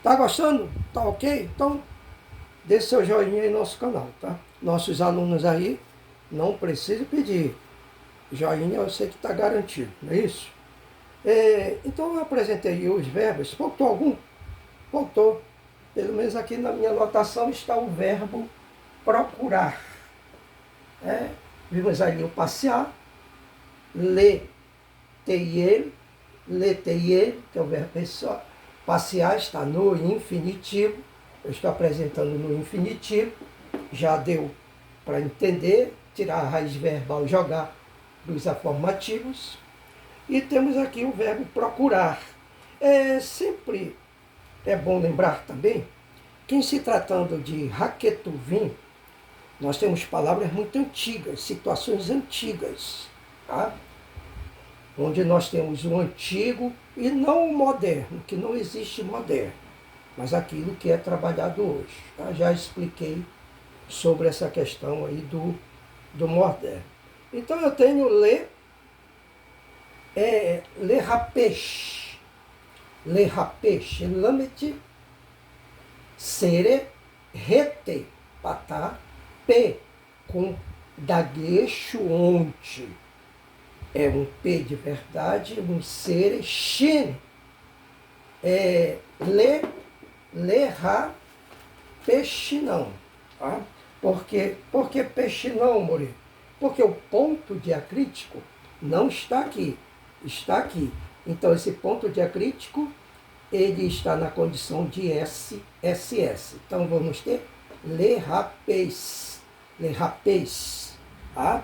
Tá gostando? Tá ok? Então, dê seu joinha aí no nosso canal, tá? Nossos alunos aí não precisam pedir. Joinha eu sei que está garantido, não é isso? Então eu apresentei os verbos. Faltou algum? Faltou. Pelo menos aqui na minha anotação está o verbo procurar. Vimos ali o passear, ler, ter, que é o verbo pessoal. Passear está no infinitivo. Eu estou apresentando no infinitivo. Já deu para entender, tirar a raiz verbal, jogar dos afirmativos. E temos aqui o verbo procurar. Sempre é bom lembrar também que, em se tratando de Raquetuvim, nós temos palavras muito antigas, situações antigas, tá? Onde nós temos o antigo e não o moderno, que não existe moderno, mas aquilo que é trabalhado hoje. Tá? Já expliquei sobre essa questão aí do moderno. Então eu tenho le rapês, lamete, sere, rete, patá, p, com dagueixo onde. É um P de verdade, um ser, shin, ra, peixe não. Tá? Por que peixe não, More? Porque o ponto diacrítico não está aqui, está aqui. Então esse ponto diacrítico, ele está na condição de SSS. Então vamos ter le rapês, tá?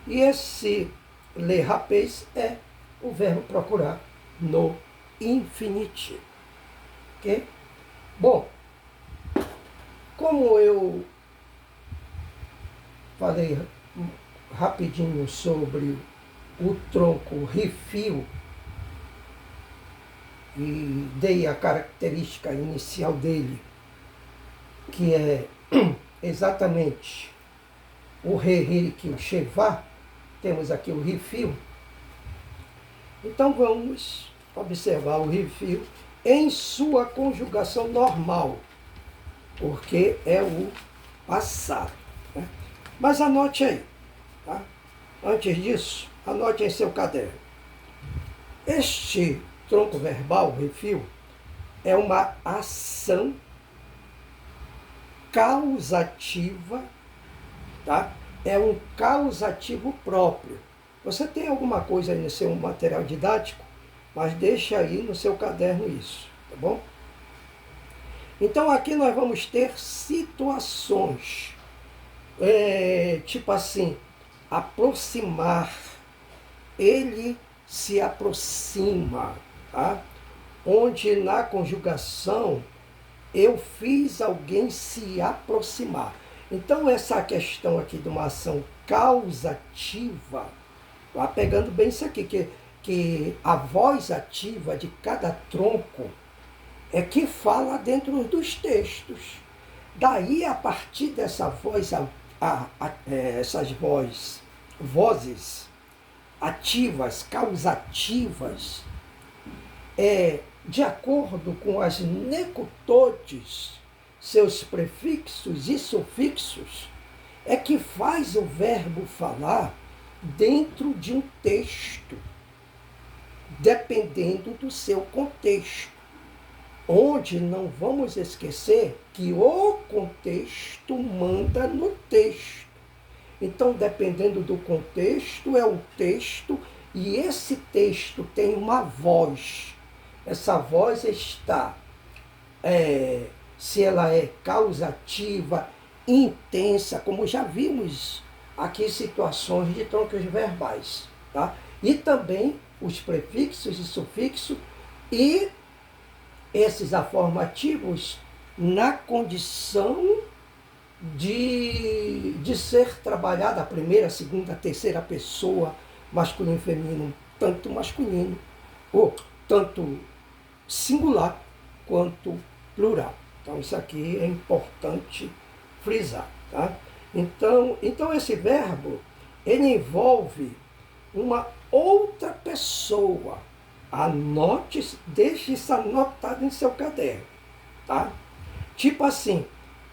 E esse le rapês é o verbo procurar no infinitivo. Ok? Bom, como eu falei rapidinho sobre o tronco rifio e dei a característica inicial dele, que é exatamente o re, que o chevá, temos aqui o rifio. Então vamos observar o rifio em sua conjugação normal, porque é o passado. Né? Mas anote aí, tá? Antes disso, anote em seu caderno. Este tronco verbal, rifio, é uma ação causativa, tá? É um causativo próprio. Você tem alguma coisa aí no seu material didático, mas deixa aí no seu caderno isso, tá bom? Então aqui nós vamos ter situações, tipo assim, aproximar, ele se aproxima, tá? Onde na conjugação eu fiz alguém se aproximar. Então essa questão aqui de uma ação causativa, lá pegando bem isso aqui, que a voz ativa de cada tronco é que fala dentro dos textos. Daí, a partir dessa voz, essas vozes ativas, causativas, de acordo com as necutotes, seus prefixos e sufixos, é que faz o verbo falar dentro de um texto, dependendo do seu contexto. Onde não vamos esquecer que o contexto manda no texto. Então, dependendo do contexto, é o texto, e esse texto tem uma voz. Essa voz está, se ela é causativa, intensa, como já vimos aqui situações de troncos verbais. Tá? E também os prefixos e sufixos e esses afirmativos na condição de ser trabalhada a primeira, segunda, terceira pessoa, masculino e feminino, tanto masculino, ou tanto singular quanto plural. Então isso aqui é importante frisar. Tá? Então esse verbo, ele envolve uma outra pessoa. Anote, deixe isso anotado em seu caderno. tá? Tipo assim,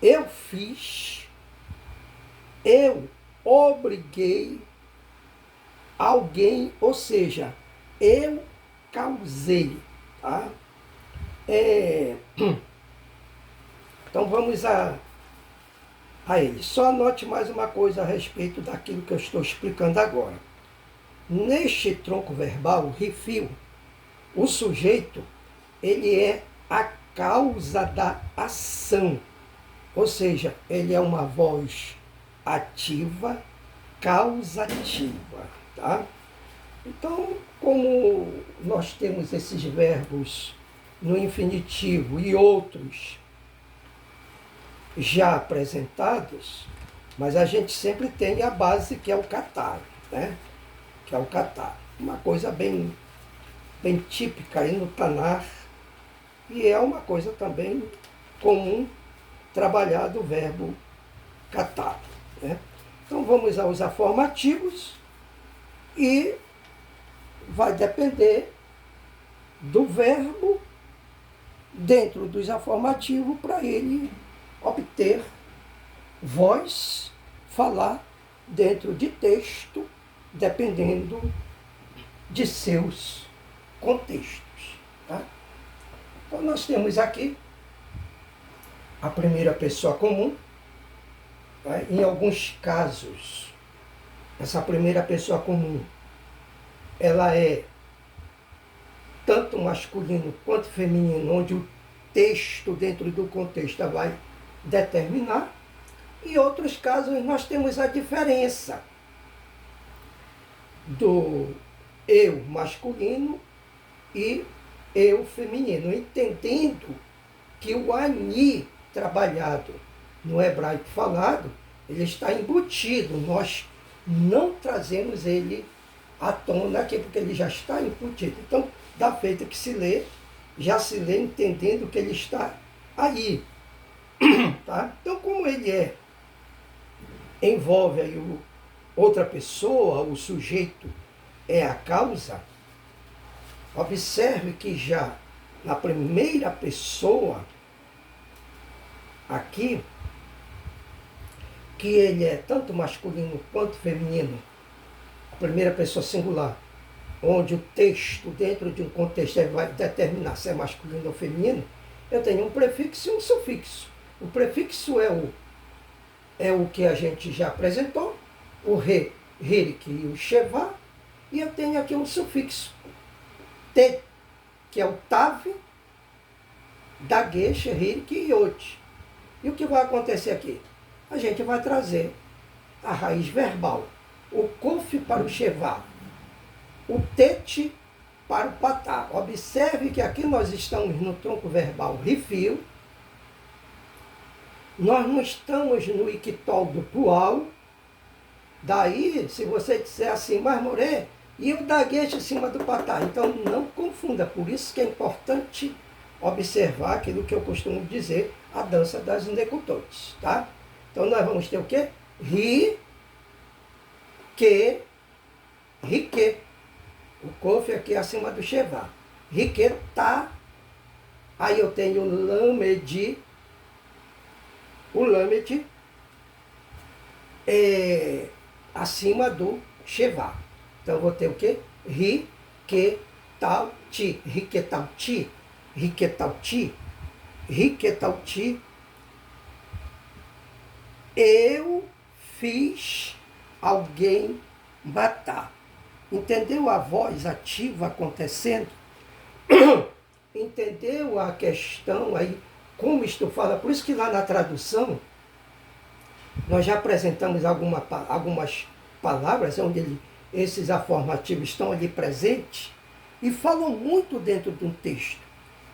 eu fiz, eu obriguei alguém, ou seja, eu causei, tá? Então vamos a ele. Só anote mais uma coisa a respeito daquilo que eu estou explicando agora. Neste tronco verbal, refil, o sujeito, ele é a causa da ação. Ou seja, ele é uma voz ativa, causativa, tá? Então, como nós temos esses verbos no infinitivo e outros já apresentados, mas a gente sempre tem a base que é o catar, né? Que é o catar. Uma coisa bem típica aí no Tanar, e é uma coisa também comum trabalhar do verbo catar, né? Então vamos aos afirmativos e vai depender do verbo dentro dos afirmativos para ele obter voz, falar dentro de texto, dependendo de seus contextos. Tá? Então nós temos aqui a primeira pessoa comum. Tá? Em alguns casos, essa primeira pessoa comum, ela é tanto masculino quanto feminino, onde o texto dentro do contexto vai determinar. Em outros casos, nós temos a diferença do eu masculino e eu feminino, entendendo que o ani trabalhado no hebraico falado, ele está embutido, nós não trazemos ele à tona aqui, porque ele já está embutido. Então, dá feita que se lê, já se lê entendendo que ele está aí. Tá? Então, como ele envolve aí outra pessoa, o sujeito é a causa, observe que já na primeira pessoa, aqui, que ele é tanto masculino quanto feminino, a primeira pessoa singular, onde o texto dentro de um contexto vai determinar se é masculino ou feminino, eu tenho um prefixo e um sufixo. O prefixo é o que a gente já apresentou, o re, hirik e o sheva, e eu tenho aqui um sufixo, te, que é o tav, dagesh, hirik e yod. E o que vai acontecer aqui? A gente vai trazer a raiz verbal, o kof para o sheva, o tete para o patá. Observe que aqui nós estamos no tronco verbal rifio, nós não estamos no ictol do plural. Daí, se você disser assim, mas Moré, e o daguete em cima do patá? Então não confunda, por isso que é importante observar aquilo que eu costumo dizer, a dança das necutotes, tá? Então nós vamos ter o quê? Ri, que, rique. O kof aqui acima do sheva. Rique, tá. Aí eu tenho o lamed é acima do sheva. Então eu vou ter o quê? Ri, que, tal, ti. Ri, que, tal, ti. Ri, que, tal, ti. Ri, que, tal, ti. Eu fiz alguém matar. Entendeu a voz ativa acontecendo? Entendeu a questão aí, como isto fala? Por isso que lá na tradução, nós já apresentamos algumas palavras onde esses afirmativos estão ali presentes e falam muito dentro de um texto.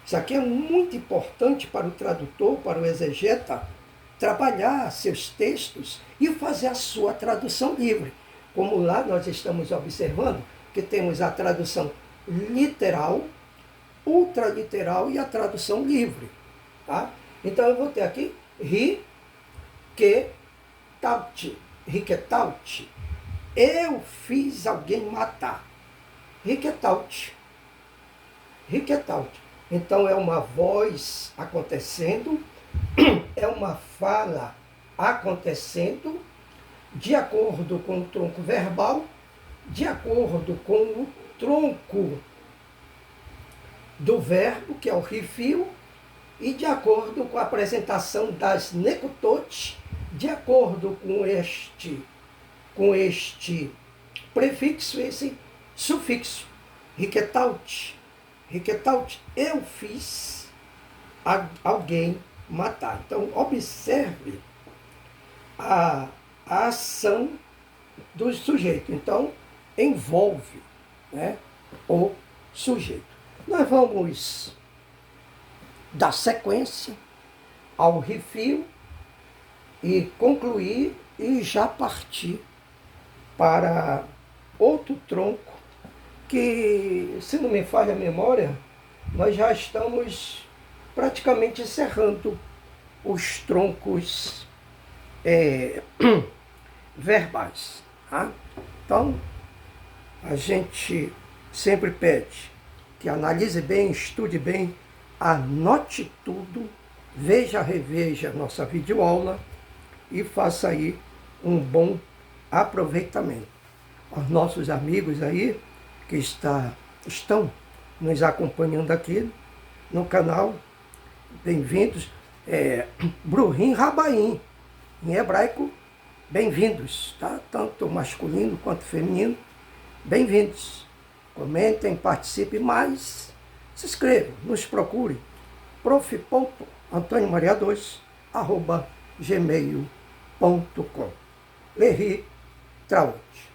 Isso aqui é muito importante para o tradutor, para o exegeta, trabalhar seus textos e fazer a sua tradução livre. Como lá nós estamos observando que temos a tradução literal, ultraliteral e a tradução livre. Tá? Então eu vou ter aqui ri, que, taut, riquetaut. Eu fiz alguém matar. Riquetaut. Riquetaut. Então é uma voz acontecendo, é uma fala acontecendo, de acordo com o tronco verbal, de acordo com o tronco do verbo, que é o refil, e de acordo com a apresentação das necutotes, de acordo com este prefixo, esse sufixo, riquetaut. Riquetaut, eu fiz alguém matar. Então, observe a ação do sujeito. Então, envolve, né, o sujeito. Nós vamos dar sequência ao refil e concluir e já partir para outro tronco que, se não me falha a memória, nós já estamos praticamente encerrando os troncos verbais. Tá? Então, a gente sempre pede que analise bem, estude bem, anote tudo, veja, reveja nossa videoaula e faça aí um bom aproveitamento. Aos nossos amigos aí que estão nos acompanhando aqui no canal, bem-vindos. Bruhim Rabaim, em hebraico, bem-vindos, tá? Tanto masculino quanto feminino, bem-vindos. Comentem, participem mais, se inscrevam, nos procure, prof.antonimaria2@gmail.com. Leri Traut.